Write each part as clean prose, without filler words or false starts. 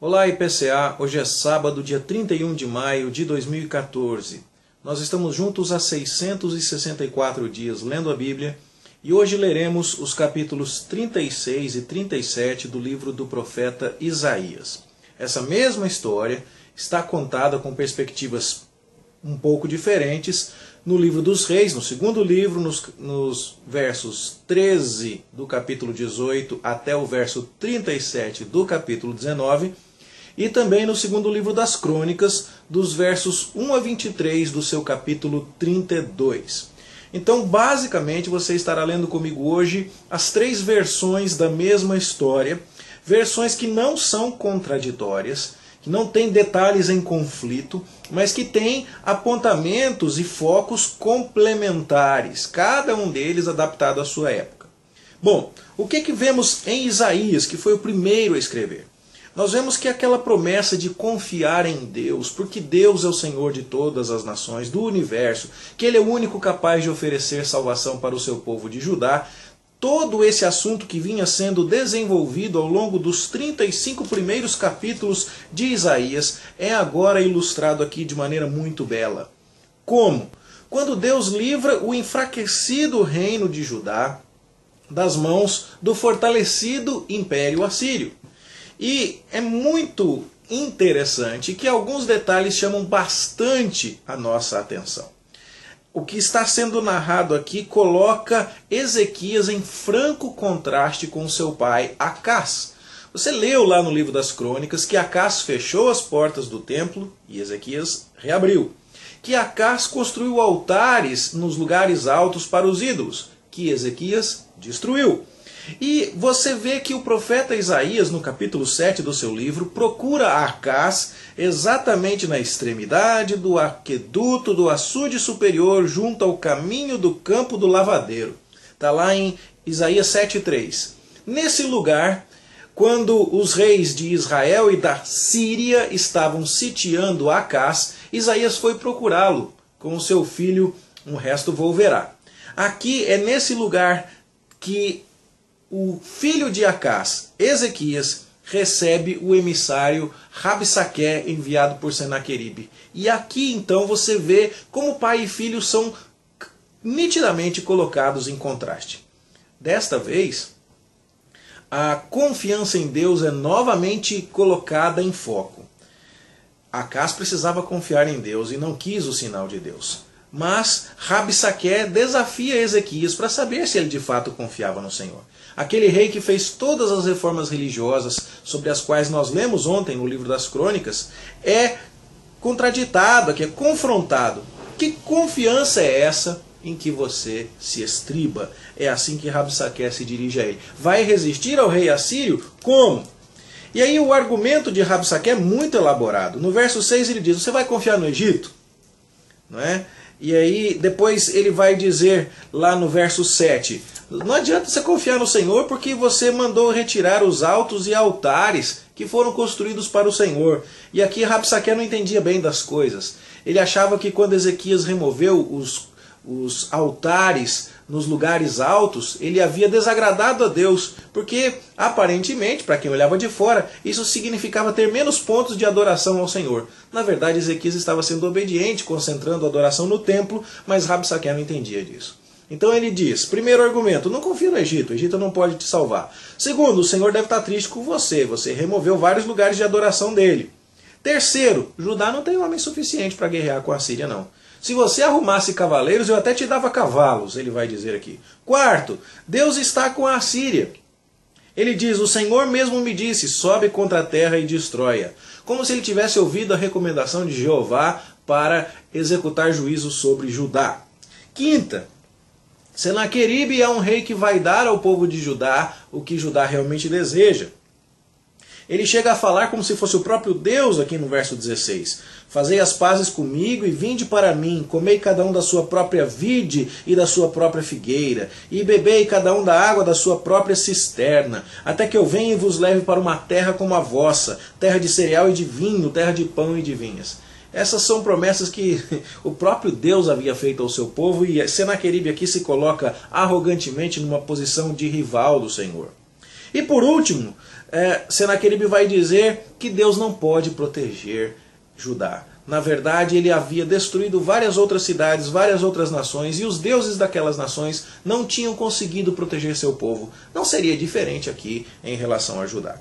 Olá IPCA, hoje é sábado, dia 31 de maio de 2014. Nós estamos juntos há 664 dias lendo a Bíblia e hoje leremos os capítulos 36 e 37 do livro do profeta Isaías. Essa mesma história está contada com perspectivas um pouco diferentes no livro dos Reis, no segundo livro, nos versos 13 do capítulo 18 até o verso 37 do capítulo 19, e também no segundo livro das Crônicas, dos versos 1 a 23 do seu capítulo 32. Então, basicamente, você estará lendo comigo hoje as três versões da mesma história, versões que não são contraditórias, que não têm detalhes em conflito, mas que têm apontamentos e focos complementares, cada um deles adaptado à sua época. Bom, o que vemos em Isaías, que foi o primeiro a escrever? Nós vemos que aquela promessa de confiar em Deus, porque Deus é o Senhor de todas as nações, do universo, que Ele é o único capaz de oferecer salvação para o seu povo de Judá, todo esse assunto que vinha sendo desenvolvido ao longo dos 35 primeiros capítulos de Isaías é agora ilustrado aqui de maneira muito bela. Como? Quando Deus livra o enfraquecido reino de Judá das mãos do fortalecido império assírio. E é muito interessante que alguns detalhes chamam bastante a nossa atenção. O que está sendo narrado aqui coloca Ezequias em franco contraste com seu pai Acás. Você leu lá no livro das Crônicas que Acás fechou as portas do templo e Ezequias reabriu. Que Acás construiu altares nos lugares altos para os ídolos, que Ezequias destruiu. E você vê que o profeta Isaías, no capítulo 7 do seu livro, procura Acás exatamente na extremidade do aqueduto do açude superior, junto ao caminho do campo do lavadeiro. Está lá em Isaías 7,3. Nesse lugar, quando os reis de Israel e da Síria estavam sitiando Acás, Isaías foi procurá-lo com o seu filho, o resto vou verá. Aqui é nesse lugar que o filho de Acás, Ezequias, recebe o emissário Rabsaqué enviado por Senaqueribe. E aqui então você vê como pai e filho são nitidamente colocados em contraste. Desta vez, a confiança em Deus é novamente colocada em foco. Acás precisava confiar em Deus e não quis o sinal de Deus. Mas Rabsaqué desafia Ezequias para saber se ele de fato confiava no Senhor. Aquele rei que fez todas as reformas religiosas sobre as quais nós lemos ontem no livro das Crônicas, é contraditado, aqui é confrontado. Que confiança é essa em que você se estriba? É assim que Rabsaqué se dirige a ele. Vai resistir ao rei assírio? Como? E aí o argumento de Rabsaqué é muito elaborado. No verso 6 ele diz, você vai confiar no Egito? Não é? E aí depois ele vai dizer lá no verso 7, não adianta você confiar no Senhor porque você mandou retirar os altos e altares que foram construídos para o Senhor. E aqui Rabsaqué não entendia bem das coisas. Ele achava que quando Ezequias removeu os altares nos lugares altos, ele havia desagradado a Deus, porque aparentemente, para quem olhava de fora, isso significava ter menos pontos de adoração ao Senhor. Na verdade, Ezequias estava sendo obediente, concentrando a adoração no templo, mas Rabsaqué não entendia disso. Então ele diz, primeiro argumento, não confia no Egito, o Egito não pode te salvar. Segundo, o Senhor deve estar triste com você, você removeu vários lugares de adoração dele. Terceiro, Judá não tem homem suficiente para guerrear com a Síria não. Se você arrumasse cavaleiros, eu até te dava cavalos, ele vai dizer aqui. Quarto, Deus está com a Síria. Ele diz, o Senhor mesmo me disse, sobe contra a terra e destrói-a. Como se ele tivesse ouvido a recomendação de Jeová para executar juízo sobre Judá. Quinta, Senaqueribe é um rei que vai dar ao povo de Judá o que Judá realmente deseja. Ele chega a falar como se fosse o próprio Deus aqui no verso 16. Fazei as pazes comigo e vinde para mim, comei cada um da sua própria vide e da sua própria figueira, e bebei cada um da água da sua própria cisterna, até que eu venha e vos leve para uma terra como a vossa, terra de cereal e de vinho, terra de pão e de vinhas. Essas são promessas que o próprio Deus havia feito ao seu povo, e Senaqueribe aqui se coloca arrogantemente numa posição de rival do Senhor. E por último, Senaqueribe vai dizer que Deus não pode proteger Judá. Na verdade, ele havia destruído várias outras cidades, várias outras nações, e os deuses daquelas nações não tinham conseguido proteger seu povo. Não seria diferente aqui em relação a Judá.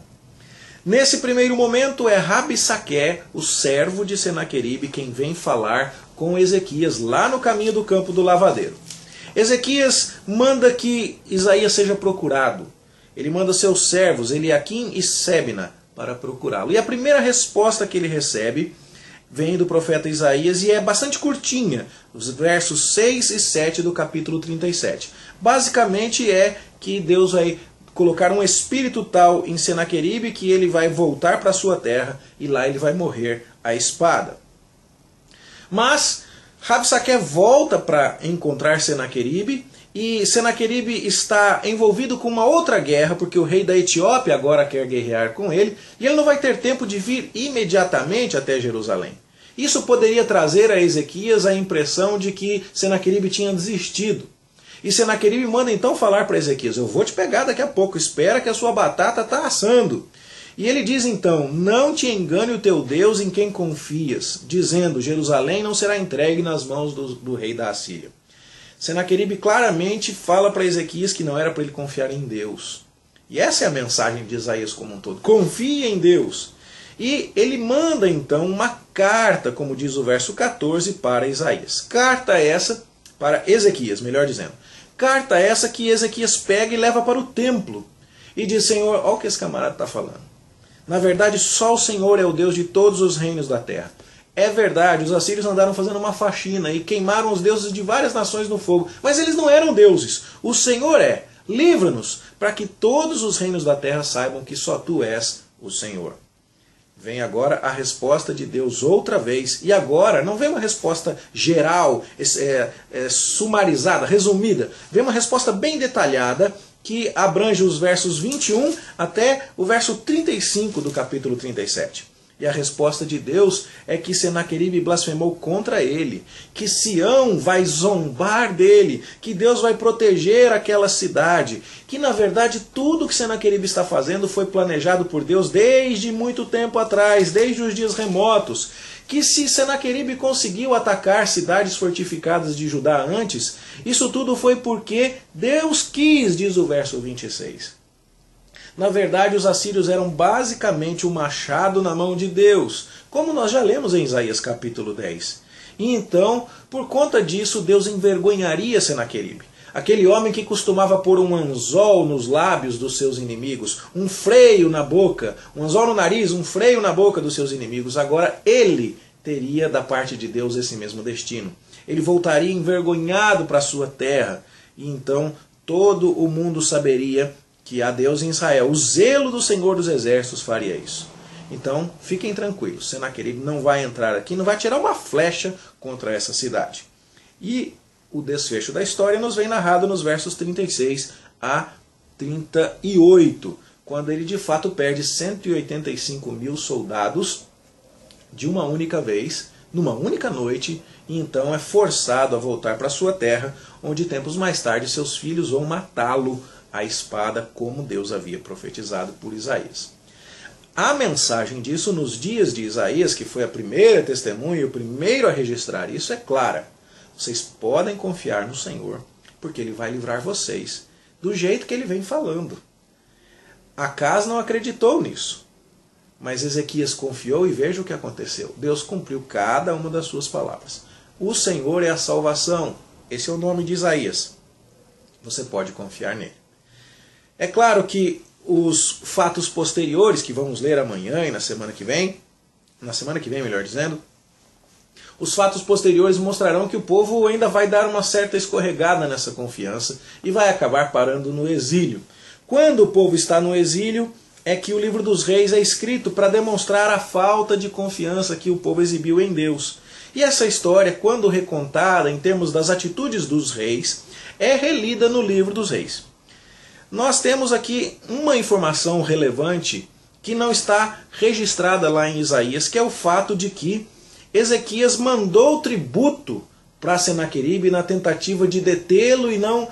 Nesse primeiro momento é Rabsaqué, o servo de Senaqueribe, quem vem falar com Ezequias lá no caminho do campo do lavadeiro. Ezequias manda que Isaías seja procurado. Ele manda seus servos, Eliaquim e Sebna, para procurá-lo. E a primeira resposta que ele recebe vem do profeta Isaías e é bastante curtinha, os versos 6 e 7 do capítulo 37. Basicamente é que Deus vai colocar um espírito tal em Senaqueribe que ele vai voltar para sua terra e lá ele vai morrer à espada. Mas Rabsaqué volta para encontrar Senaqueribe e Senaqueribe está envolvido com uma outra guerra porque o rei da Etiópia agora quer guerrear com ele e ele não vai ter tempo de vir imediatamente até Jerusalém. Isso poderia trazer a Ezequias a impressão de que Senaqueribe tinha desistido. E Senaqueribe manda então falar para Ezequias: eu vou te pegar daqui a pouco, espera que a sua batata está assando. E ele diz então: não te engane o teu Deus em quem confias, dizendo: Jerusalém não será entregue nas mãos do rei da Assíria. Senaqueribe claramente fala para Ezequias que não era para ele confiar em Deus. E essa é a mensagem de Isaías como um todo: confie em Deus. E ele manda então uma carta, como diz o verso 14, para Isaías. Carta essa para Ezequias, melhor dizendo. Carta essa que Ezequias pega e leva para o templo. E diz: Senhor, olha o que esse camarada está falando. Na verdade, só o Senhor é o Deus de todos os reinos da terra. É verdade, os assírios andaram fazendo uma faxina e queimaram os deuses de várias nações no fogo. Mas eles não eram deuses. O Senhor é. Livra-nos para que todos os reinos da terra saibam que só tu és o Senhor. Vem agora a resposta de Deus outra vez. E agora não vem uma resposta geral, sumarizada, resumida. Vem uma resposta bem detalhada que abrange os versos 21 até o verso 35 do capítulo 37. E a resposta de Deus é que Senaqueribe blasfemou contra ele, que Sião vai zombar dele, que Deus vai proteger aquela cidade, que na verdade tudo que Senaqueribe está fazendo foi planejado por Deus desde muito tempo atrás, desde os dias remotos, que se Senaqueribe conseguiu atacar cidades fortificadas de Judá antes, isso tudo foi porque Deus quis, diz o verso 26. Na verdade, os assírios eram basicamente um machado na mão de Deus, como nós já lemos em Isaías capítulo 10. E então, por conta disso, Deus envergonharia Senaqueribe. Aquele homem que costumava pôr um anzol nos lábios dos seus inimigos, um freio na boca, um anzol no nariz, um freio na boca dos seus inimigos. Agora ele teria da parte de Deus esse mesmo destino. Ele voltaria envergonhado para a sua terra. E então todo o mundo saberia que há Deus em Israel. O zelo do Senhor dos Exércitos faria isso. Então, fiquem tranquilos. Senaqueribe não vai entrar aqui, não vai tirar uma flecha contra essa cidade. E o desfecho da história nos vem narrado nos versos 36 a 38, quando ele de fato perde 185 mil soldados de uma única vez, numa única noite, e então é forçado a voltar para sua terra, onde tempos mais tarde seus filhos vão matá-lo à espada, como Deus havia profetizado por Isaías. A mensagem disso nos dias de Isaías, que foi a primeira testemunha e o primeiro a registrar isso, é clara. Vocês podem confiar no Senhor, porque Ele vai livrar vocês do jeito que Ele vem falando. Acas não acreditou nisso, mas Ezequias confiou e veja o que aconteceu. Deus cumpriu cada uma das suas palavras. O Senhor é a salvação. Esse é o nome de Isaías. Você pode confiar nele. É claro que os fatos posteriores, que vamos ler amanhã e na semana que vem, melhor dizendo, os fatos posteriores mostrarão que o povo ainda vai dar uma certa escorregada nessa confiança e vai acabar parando no exílio. Quando o povo está no exílio, é que o livro dos reis é escrito para demonstrar a falta de confiança que o povo exibiu em Deus. E essa história, quando recontada em termos das atitudes dos reis, é relida no livro dos reis. Nós temos aqui uma informação relevante que não está registrada lá em Isaías, que é o fato de que Ezequias mandou tributo para Senaqueribe na tentativa de detê-lo e não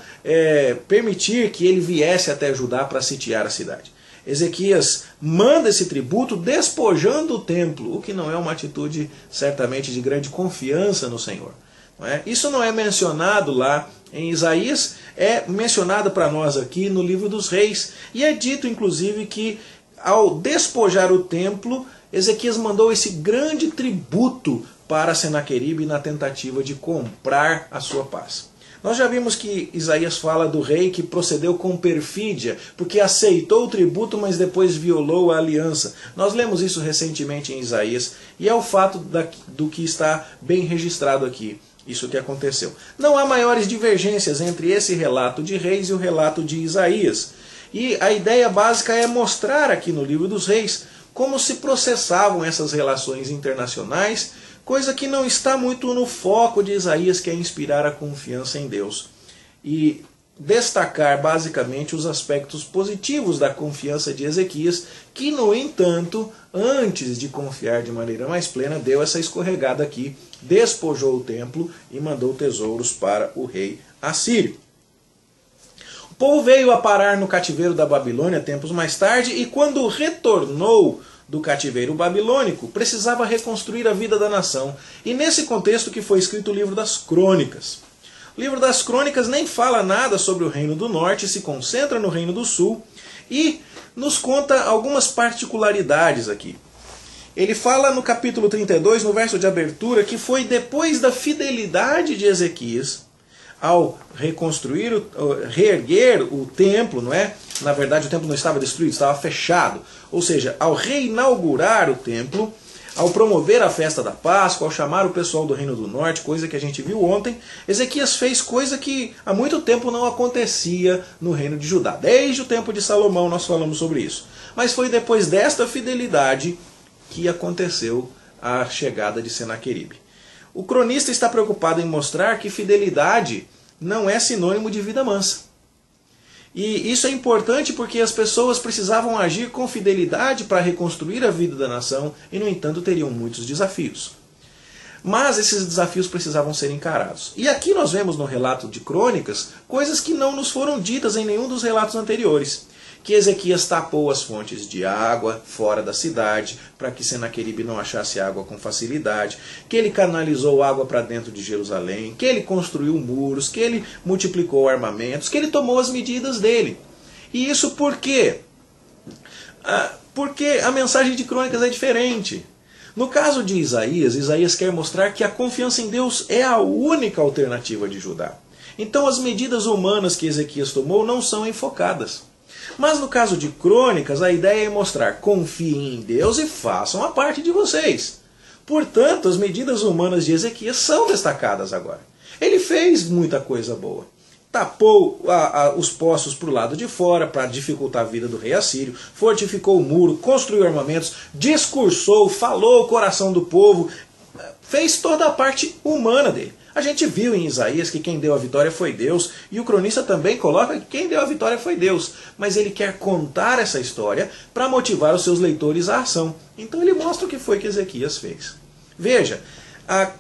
permitir que ele viesse até Judá para sitiar a cidade. Ezequias manda esse tributo despojando o templo, o que não é uma atitude certamente de grande confiança no Senhor. Não é? Isso não é mencionado lá em Isaías, é mencionado para nós aqui no livro dos Reis. E é dito inclusive que ao despojar o templo, Ezequias mandou esse grande tributo para Senaqueribe na tentativa de comprar a sua paz. Nós já vimos que Isaías fala do rei que procedeu com perfídia, porque aceitou o tributo, mas depois violou a aliança. Nós lemos isso recentemente em Isaías, e é o fato do que está bem registrado aqui, isso que aconteceu. Não há maiores divergências entre esse relato de Reis e o relato de Isaías. E a ideia básica é mostrar aqui no livro dos Reis como se processavam essas relações internacionais, coisa que não está muito no foco de Isaías, que é inspirar a confiança em Deus. E destacar basicamente os aspectos positivos da confiança de Ezequias, que no entanto, antes de confiar de maneira mais plena, deu essa escorregada aqui, despojou o templo e mandou tesouros para o rei assírio. O povo veio a parar no cativeiro da Babilônia tempos mais tarde, e quando retornou do cativeiro babilônico, precisava reconstruir a vida da nação. E nesse contexto que foi escrito o livro das Crônicas. O livro das Crônicas nem fala nada sobre o reino do norte, se concentra no reino do sul e nos conta algumas particularidades aqui. Ele fala no capítulo 32, no verso de abertura, que foi depois da fidelidade de Ezequias ao reconstruir, reerguer o templo, não é? Na verdade o templo não estava destruído, estava fechado. Ou seja, ao reinaugurar o templo, ao promover a festa da Páscoa, ao chamar o pessoal do Reino do Norte, coisa que a gente viu ontem, Ezequias fez coisa que há muito tempo não acontecia no reino de Judá. Desde o tempo de Salomão nós falamos sobre isso. Mas foi depois desta fidelidade que aconteceu a chegada de Senaqueribe. O cronista está preocupado em mostrar que fidelidade não é sinônimo de vida mansa. E isso é importante porque as pessoas precisavam agir com fidelidade para reconstruir a vida da nação e, no entanto, teriam muitos desafios. Mas esses desafios precisavam ser encarados. E aqui nós vemos no relato de Crônicas coisas que não nos foram ditas em nenhum dos relatos anteriores. Que Ezequias tapou as fontes de água fora da cidade, para que Senaqueribe não achasse água com facilidade, que ele canalizou água para dentro de Jerusalém, que ele construiu muros, que ele multiplicou armamentos, que ele tomou as medidas dele. E isso por quê? Porque a mensagem de Crônicas é diferente. No caso de Isaías, Isaías quer mostrar que a confiança em Deus é a única alternativa de Judá. Então as medidas humanas que Ezequias tomou não são enfocadas. Mas no caso de Crônicas, a ideia é mostrar: confiem em Deus e façam a parte de vocês. Portanto, as medidas humanas de Ezequias são destacadas agora. Ele fez muita coisa boa. Tapou os poços para o lado de fora para dificultar a vida do rei assírio, fortificou o muro, construiu armamentos, discursou, falou o coração do povo, fez toda a parte humana dele. A gente viu em Isaías que quem deu a vitória foi Deus, e o cronista também coloca que quem deu a vitória foi Deus. Mas ele quer contar essa história para motivar os seus leitores à ação. Então ele mostra o que foi que Ezequias fez. Veja,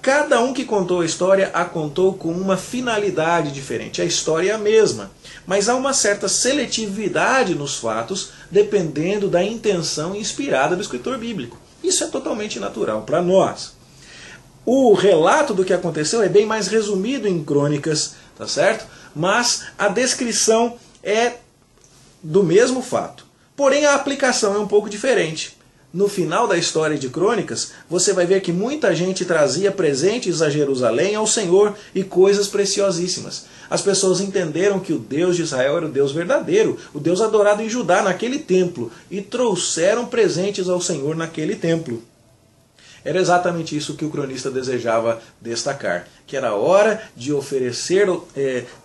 cada um que contou a história a contou com uma finalidade diferente. A história é a mesma, mas há uma certa seletividade nos fatos, dependendo da intenção inspirada do escritor bíblico. Isso é totalmente natural para nós. O relato do que aconteceu é bem mais resumido em Crônicas, tá certo? Mas a descrição é do mesmo fato. Porém, a aplicação é um pouco diferente. No final da história de Crônicas, você vai ver que muita gente trazia presentes a Jerusalém, ao Senhor, e coisas preciosíssimas. As pessoas entenderam que o Deus de Israel era o Deus verdadeiro, o Deus adorado em Judá, naquele templo, e trouxeram presentes ao Senhor naquele templo. Era exatamente isso que o cronista desejava destacar, que era hora de oferecer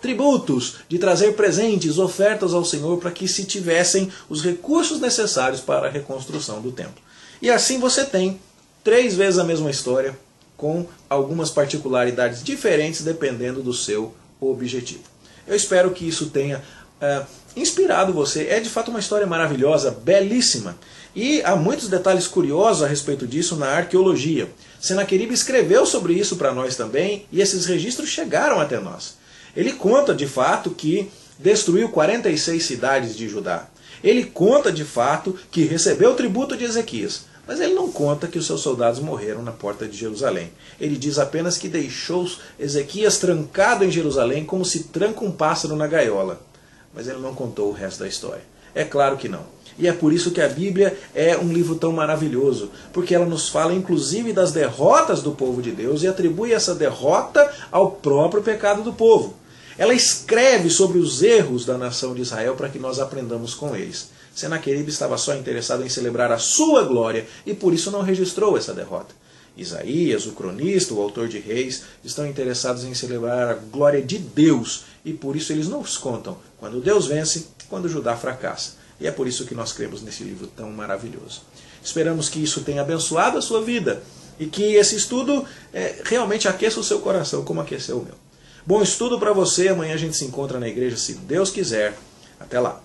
tributos, de trazer presentes, ofertas ao Senhor para que se tivessem os recursos necessários para a reconstrução do templo. E assim você tem 3 vezes a mesma história, com algumas particularidades diferentes dependendo do seu objetivo. Eu espero que isso tenha inspirado você. É de fato uma história maravilhosa, belíssima. E há muitos detalhes curiosos a respeito disso na arqueologia. Senaqueribe escreveu sobre isso para nós também, e esses registros chegaram até nós. Ele conta de fato que destruiu 46 cidades de Judá. Ele conta de fato que recebeu o tributo de Ezequias, mas ele não conta que os seus soldados morreram na porta de Jerusalém. Ele diz apenas que deixou Ezequias trancado em Jerusalém como se tranca um pássaro na gaiola. Mas ele não contou o resto da história. É claro que não. E é por isso que a Bíblia é um livro tão maravilhoso, porque ela nos fala inclusive das derrotas do povo de Deus e atribui essa derrota ao próprio pecado do povo. Ela escreve sobre os erros da nação de Israel para que nós aprendamos com eles. Senaqueribe estava só interessado em celebrar a sua glória e por isso não registrou essa derrota. Isaías, o cronista, o autor de Reis, estão interessados em celebrar a glória de Deus e por isso eles nos contam quando Deus vence, quando Judá fracassa. E é por isso que nós cremos nesse livro tão maravilhoso. Esperamos que isso tenha abençoado a sua vida e que esse estudo realmente aqueça o seu coração como aqueceu o meu. Bom estudo para você, amanhã a gente se encontra na igreja se Deus quiser. Até lá.